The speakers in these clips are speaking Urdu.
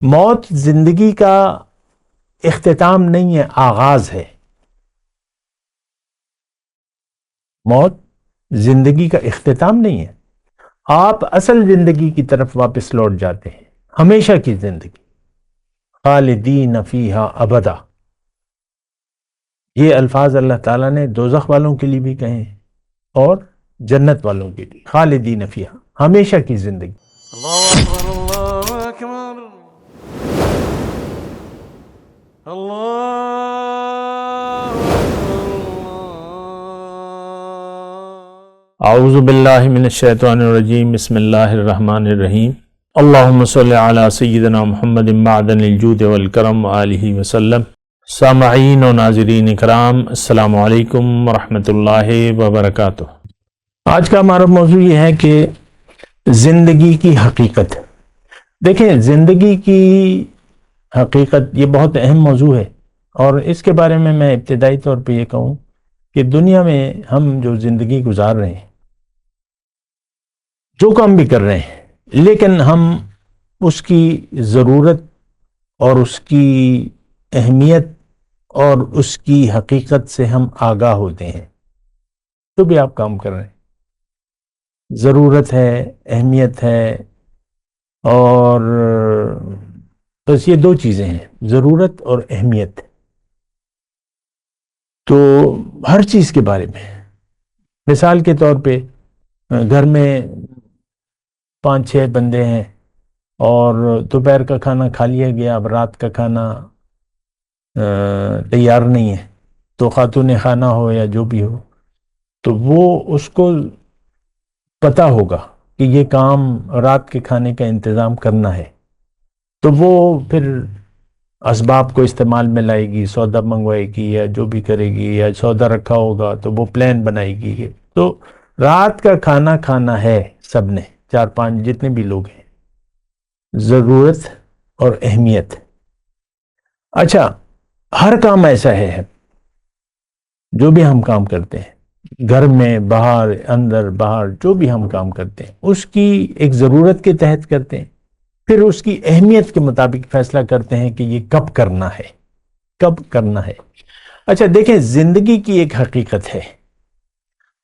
موت زندگی کا اختتام نہیں ہے، آغاز ہے۔ موت زندگی کا اختتام نہیں ہے، آپ اصل زندگی کی طرف واپس لوٹ جاتے ہیں، ہمیشہ کی زندگی، خالدین فیہا ابدا۔ یہ الفاظ اللہ تعالیٰ نے دوزخ والوں کے لیے بھی کہے ہیں اور جنت والوں کے لیے، خالدین فیہا، ہمیشہ کی زندگی۔ اللہ اکبر اللہ اکبر اللہ اعوذ باللہ من الشیطان الرجیم، بسم اللہ الرحمن الرحیم۔ اللہم صلی علی سیدنا محمد معدن الجود والکرم وآلہ وسلم۔ سامعین و ناظرین اکرام، السلام علیکم ورحمۃ اللہ وبرکاتہ۔ آج کا ہمارا موضوع یہ ہے کہ زندگی کی حقیقت۔ دیکھیں، زندگی کی حقیقت یہ بہت اہم موضوع ہے، اور اس کے بارے میں ابتدائی طور پہ یہ کہوں کہ دنیا میں ہم جو زندگی گزار رہے ہیں، جو کام بھی کر رہے ہیں، لیکن ہم اس کی ضرورت اور اس کی اہمیت اور اس کی حقیقت سے ہم آگاہ ہوتے ہیں۔ جو بھی آپ کام کر رہے ہیں، ضرورت ہے، اہمیت ہے، اور بس یہ دو چیزیں ہیں، ضرورت اور اہمیت۔ تو ہر چیز کے بارے میں، مثال کے طور پہ گھر میں 5-6 بندے ہیں اور دوپہر کا کھانا کھا لیا گیا، اب رات کا کھانا تیار نہیں ہے، تو خاتون خانہ ہو یا جو بھی ہو، تو وہ اس کو پتہ ہوگا کہ یہ کام رات کے کھانے کا انتظام کرنا ہے، تو وہ پھر اسباب کو استعمال میں لائے گی، سودا منگوائے گی یا جو بھی کرے گی، یا سودا رکھا ہوگا تو وہ پلان بنائے گی۔ تو رات کا کھانا کھانا ہے سب نے، 4-5 جتنے بھی لوگ ہیں، ضرورت اور اہمیت۔ اچھا، ہر کام ایسا ہے، جو بھی ہم کام کرتے ہیں، گھر میں، باہر، اندر، باہر، جو بھی ہم کام کرتے ہیں، اس کی ایک ضرورت کے تحت کرتے ہیں، پھر اس کی اہمیت کے مطابق فیصلہ کرتے ہیں کہ یہ کب کرنا ہے، کب کرنا ہے۔ اچھا دیکھیں، زندگی کی ایک حقیقت ہے،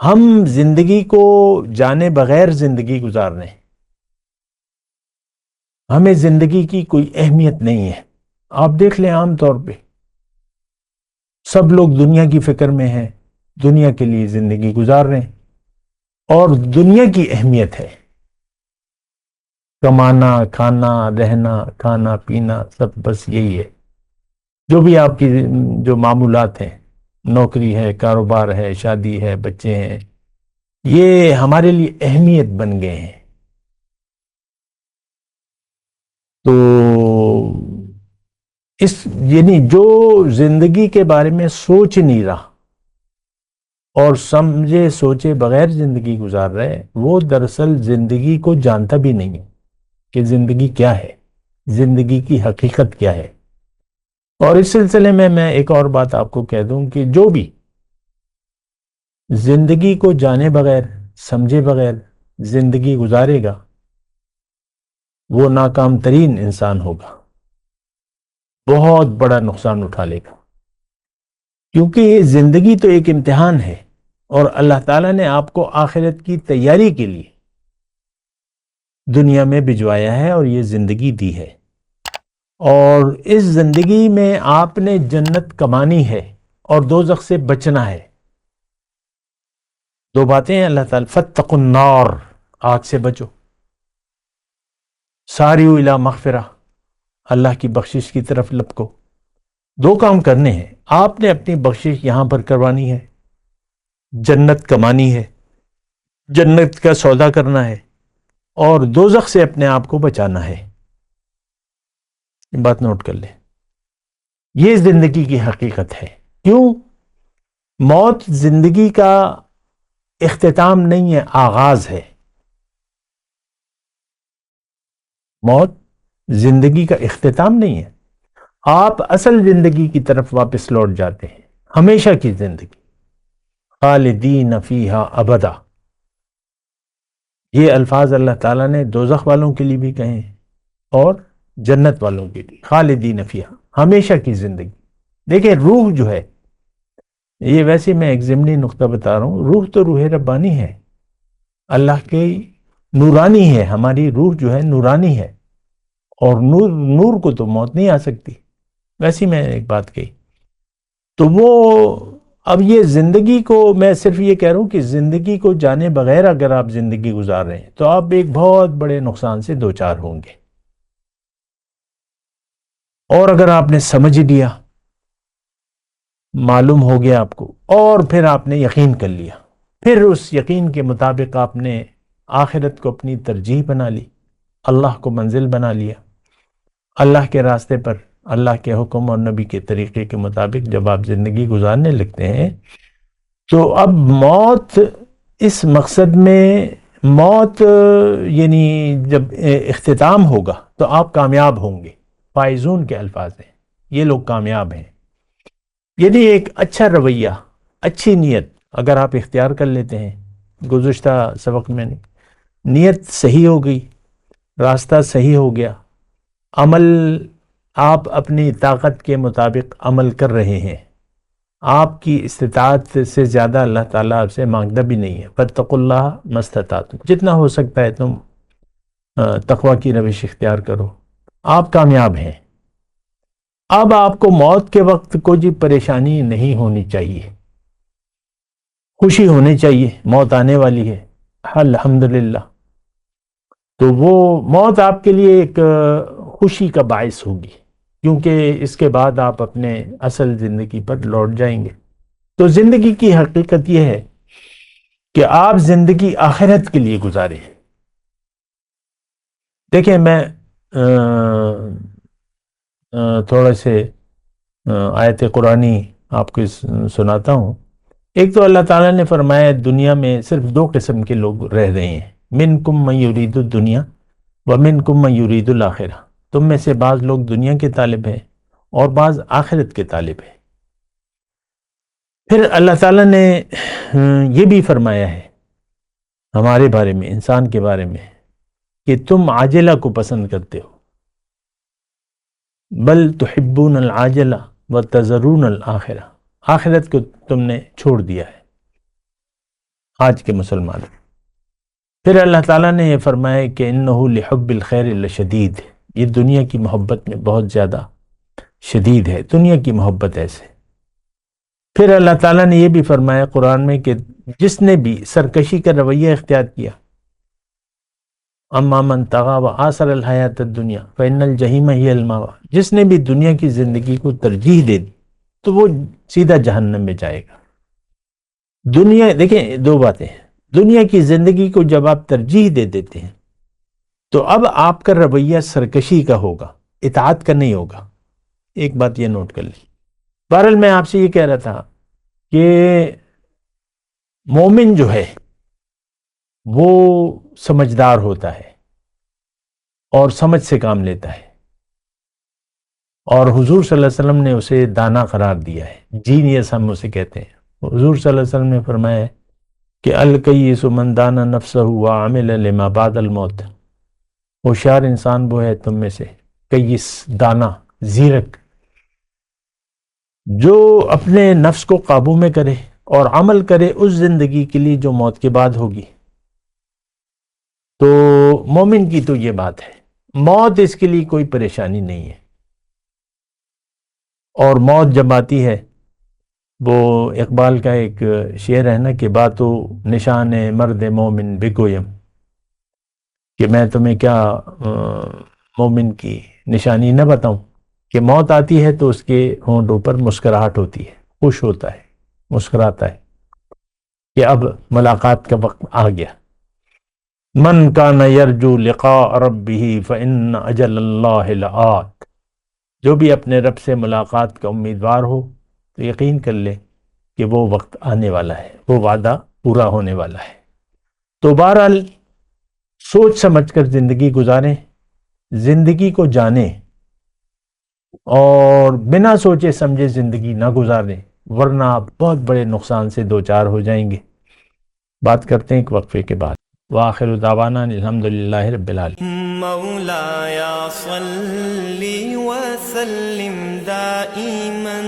ہم زندگی کو جانے بغیر زندگی گزار رہے ہیں، ہمیں زندگی کی کوئی اہمیت نہیں ہے۔ آپ دیکھ لیں، عام طور پہ سب لوگ دنیا کی فکر میں ہیں، دنیا کے لیے زندگی گزار رہے ہیں، اور دنیا کی اہمیت ہے، کمانا، کھانا، رہنا، کھانا پینا، سب بس یہی ہے۔ جو بھی آپ کی جو معمولات ہیں، نوکری ہے، کاروبار ہے، شادی ہے، بچے ہیں، یہ ہمارے لیے اہمیت بن گئے ہیں۔ تو یعنی جو زندگی کے بارے میں سوچ نہیں رہا اور سمجھے سوچے بغیر زندگی گزار رہے، وہ دراصل زندگی کو جانتا بھی نہیں ہے کہ زندگی کیا ہے، زندگی کی حقیقت کیا ہے۔ اور اس سلسلے میں ایک اور بات آپ کو کہہ دوں کہ جو بھی زندگی کو جانے بغیر، سمجھے بغیر زندگی گزارے گا، وہ ناکام ترین انسان ہوگا، بہت بڑا نقصان اٹھا لے گا، کیونکہ یہ زندگی تو ایک امتحان ہے، اور اللہ تعالیٰ نے آپ کو آخرت کی تیاری کے لیے دنیا میں بھجوایا ہے اور یہ زندگی دی ہے، اور اس زندگی میں آپ نے جنت کمانی ہے اور دوزخ سے بچنا ہے۔ دو باتیں ہیں اللہ تعالیٰ، فاتقوا النار، آگ سے بچو، ساریو الی مغفرہ، اللہ کی بخشش کی طرف لپکو۔ دو کام کرنے ہیں، آپ نے اپنی بخشش یہاں پر کروانی ہے، جنت کمانی ہے، جنت کا سودا کرنا ہے، اور دوزخ سے اپنے آپ کو بچانا ہے۔ یہ بات نوٹ کر لیں، یہ زندگی کی حقیقت ہے۔ کیوں؟ موت زندگی کا اختتام نہیں ہے، آغاز ہے۔ موت زندگی کا اختتام نہیں ہے، آپ اصل زندگی کی طرف واپس لوٹ جاتے ہیں، ہمیشہ کی زندگی، خالدین فیہا ابدا۔ یہ الفاظ اللہ تعالیٰ نے دوزخ والوں کے لیے بھی کہے ہیں اور جنت والوں کے لیے، خالدین فیہا، ہمیشہ کی زندگی۔ دیکھیں روح جو ہے، یہ ویسے میں ایک ضمنی نقطہ بتا رہا ہوں، روح تو روح ربانی ہے، اللہ کی نورانی ہے، ہماری روح جو ہے نورانی ہے، اور نور کو تو موت نہیں آ سکتی، ویسی میں ایک بات کہی۔ تو وہ اب یہ زندگی کو، میں صرف یہ کہہ رہا ہوں کہ زندگی کو جانے بغیر اگر آپ زندگی گزار رہے ہیں تو آپ ایک بہت بڑے نقصان سے دوچار ہوں گے، اور اگر آپ نے سمجھ لیا، معلوم ہو گیا آپ کو، اور پھر آپ نے یقین کر لیا، پھر اس یقین کے مطابق آپ نے آخرت کو اپنی ترجیح بنا لی، اللہ کو منزل بنا لیا، اللہ کے راستے پر، اللہ کے حکم اور نبی کے طریقے کے مطابق جب آپ زندگی گزارنے لگتے ہیں تو اب موت اس مقصد میں، موت یعنی جب اختتام ہوگا تو آپ کامیاب ہوں گے، فائزون کے الفاظ ہیں، یہ لوگ کامیاب ہیں۔ یعنی ایک اچھا رویہ، اچھی نیت اگر آپ اختیار کر لیتے ہیں، گزشتہ سبق میں نے نیت صحیح ہو گئی، راستہ صحیح ہو گیا، عمل آپ اپنی طاقت کے مطابق عمل کر رہے ہیں، آپ کی استطاعت سے زیادہ اللہ تعالیٰ آپ سے مانگتا بھی نہیں ہے، فاتقوا اللہ ما استطعتم، جتنا ہو سکتا ہے تم تقوی کی روش اختیار کرو، آپ کامیاب ہیں۔ اب آپ کو موت کے وقت کوئی پریشانی نہیں ہونی چاہیے، خوشی ہونی چاہیے، موت آنے والی ہے الحمدللہ۔ تو وہ موت آپ کے لیے ایک خوشی کا باعث ہوگی، کیونکہ اس کے بعد آپ اپنے اصل زندگی پر لوٹ جائیں گے۔ تو زندگی کی حقیقت یہ ہے کہ آپ زندگی آخرت کے لیے گزاریں۔ دیکھیں میں تھوڑے سے آیت قرآنی آپ کو سناتا ہوں۔ ایک تو اللہ تعالیٰ نے فرمایا دنیا میں صرف دو قسم کے لوگ رہ رہے ہیں، منکم من یرید الدنیا ومنکم من یرید الآخرہ، تم میں سے بعض لوگ دنیا کے طالب ہیں اور بعض آخرت کے طالب ہیں۔ پھر اللہ تعالیٰ نے یہ بھی فرمایا ہے ہمارے بارے میں، انسان کے بارے میں، کہ تم عاجلہ کو پسند کرتے ہو، بل تحبون العاجلہ وتذرون الآخرہ، آخرت کو تم نے چھوڑ دیا ہے آج کے مسلمانوں۔ پھر اللہ تعالیٰ نے یہ فرمایا کہ انہ لحب الخیر لشدید، یہ دنیا کی محبت میں بہت زیادہ شدید ہے، دنیا کی محبت ایسے۔ پھر اللہ تعالیٰ نے یہ بھی فرمایا قرآن میں کہ جس نے بھی سرکشی کا رویہ اختیار کیا، اما من طغى وآثر الحیات الدنیا فإن الجحیم ہی المأوی، جس نے بھی دنیا کی زندگی کو ترجیح دے دی تو وہ سیدھا جہنم میں جائے گا۔ دنیا، دیکھیں دو باتیں ہیں، دنیا کی زندگی کو جب آپ ترجیح دے دیتے ہیں تو اب آپ کا رویہ سرکشی کا ہوگا، اطاعت کا نہیں ہوگا، ایک بات یہ نوٹ کر لیں۔ بہرحال میں آپ سے یہ کہہ رہا تھا کہ مومن جو ہے وہ سمجھدار ہوتا ہے اور سمجھ سے کام لیتا ہے، اور حضور صلی اللہ علیہ وسلم نے اسے دانا قرار دیا ہے، جینیس ہم اسے کہتے ہیں۔ حضور صلی اللہ علیہ وسلم نے فرمایا ہے کہ الکیس من دان نفسہ وعمل لما بعد الموت، ہوشیار انسان وہ ہے تم میں سے، کیس دانا زیرک، جو اپنے نفس کو قابو میں کرے اور عمل کرے اس زندگی کے لیے جو موت کے بعد ہوگی۔ تو مومن کی تو یہ بات ہے، موت اس کے لیے کوئی پریشانی نہیں ہے، اور موت جب آتی ہے، وہ اقبال کا ایک شعر ہے نا کہ باتو نشان مرد مومن بگویم، کہ میں تمہیں کیا مومن کی نشانی نہ بتاؤں کہ موت آتی ہے تو اس کے ہونٹوں پر مسکراہٹ ہوتی ہے، خوش ہوتا ہے، مسکراتا ہے کہ اب ملاقات کا وقت آ گیا۔ من کان یرجو لقاء ربہ فإن اجل اللہ لآت، جو بھی اپنے رب سے ملاقات کا امیدوار ہو تو یقین کر لے کہ وہ وقت آنے والا ہے، وہ وعدہ پورا ہونے والا ہے۔ تو بہرحال سوچ سمجھ کر زندگی گزاریں، زندگی کو جانیں، اور بنا سوچے سمجھے زندگی نہ گزاریں، ورنہ آپ بہت بڑے نقصان سے دوچار ہو جائیں گے۔ بات کرتے ہیں ایک وقفے کے بعد۔ وآخر دعوانا الحمدللہ رب العالمین۔ مولاي صل وسلم دائما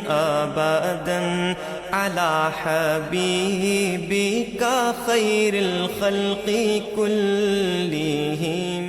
أبدا على حبيبك خير الخلق كلهم